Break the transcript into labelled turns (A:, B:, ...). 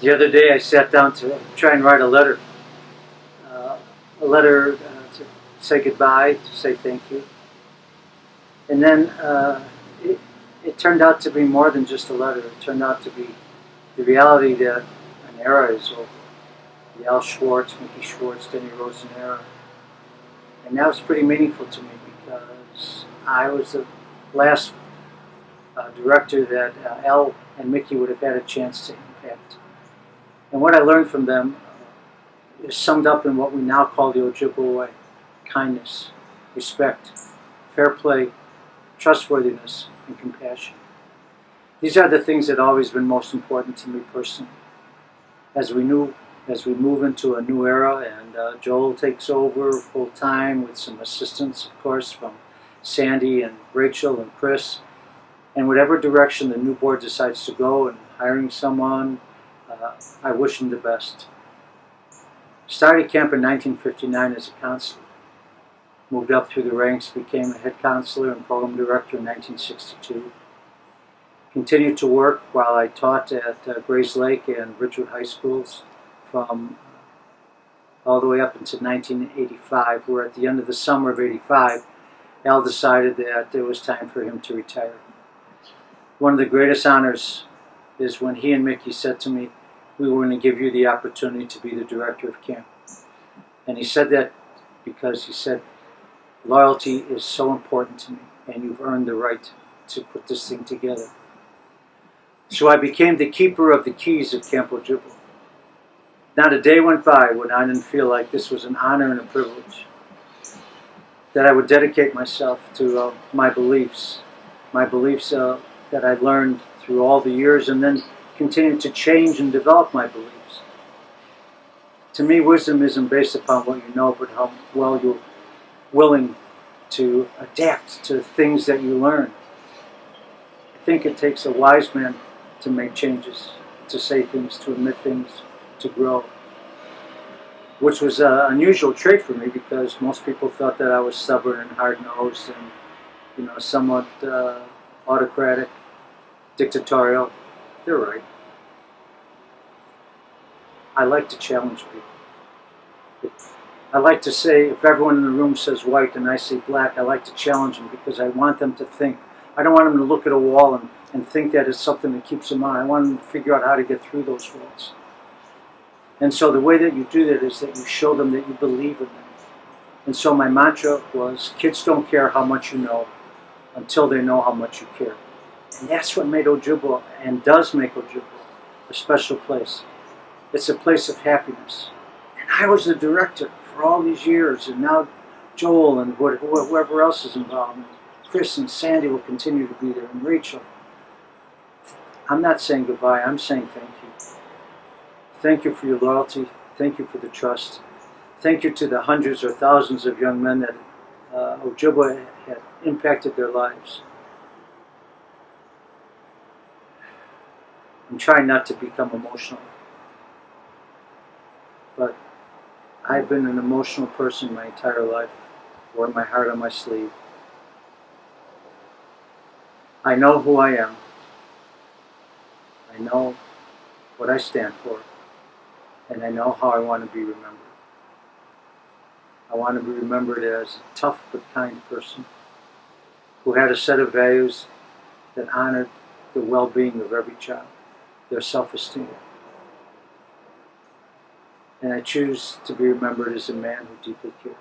A: The other day I sat down to try and write uh, a letter to say goodbye, to say thank you. And then it turned out to be more than just a letter. It turned out to be the reality that an era is over. The Al Schwartz, Mickey Schwartz, Denny Rosen era. And that was pretty meaningful to me because I was the last director that Al and Mickey would have had a chance to impact. And what I learned from them is summed up in what we now call the Ojibwe way: kindness, respect, fair play, trustworthiness, and compassion. These are the things that have always been most important to me personally. As we move into a new era, and Joel takes over full time with some assistance, of course, from Sandy and Rachel and Chris, and whatever direction the new board decides to go in hiring someone, I wish them the best. Started camp in 1959 as a counselor. Moved up through the ranks, became a head counselor and program director in 1962. Continued to work while I taught at Grays Lake and Ridgewood High Schools from all the way up until 1985, where at the end of the summer of '85, Al decided that it was time for him to retire. One of the greatest honors is when he and Mickey said to me, "We were going to give you the opportunity to be the director of camp." And he said that because he said, "Loyalty is so important to me, and you've earned the right to put this thing together." So I became the keeper of the keys of Camp Ojibwe. Not a day went by when I didn't feel like this was an honor and a privilege. That I would dedicate myself to my beliefs that I learned through all the years, and then continue to change and develop my beliefs. To me, wisdom isn't based upon what you know, but how well you're willing to adapt to things that you learn. I think it takes a wise man to make changes, to say things, to admit things, to grow. Which was an unusual trait for me because most people thought that I was stubborn and hard-nosed and, somewhat autocratic, dictatorial. They're right. I like to challenge people. I like to say, if everyone in the room says white and I say black, I like to challenge them because I want them to think. I don't want them to look at a wall and think that it's something that keeps them on. I want them to figure out how to get through those walls. And so the way that you do that is that you show them that you believe in them. And so my mantra was, kids don't care how much you know until they know how much you care. And that's what made Ojibwe, and does make Ojibwe, a special place. It's a place of happiness. And I was the director for all these years, and now Joel and whoever else is involved, and Chris and Sandy will continue to be there, and Rachel. I'm not saying goodbye, I'm saying thank you. Thank you for your loyalty. Thank you for the trust. Thank you to the hundreds or thousands of young men that Ojibwe had impacted their lives. I'm trying not to become emotional, but I've been an emotional person my entire life. Wore my heart on my sleeve. I know who I am. I know what I stand for. And I know how I want to be remembered. I want to be remembered as a tough but kind person who had a set of values that honored the well-being of every child, their self-esteem. And I choose to be remembered as a man who deeply cared.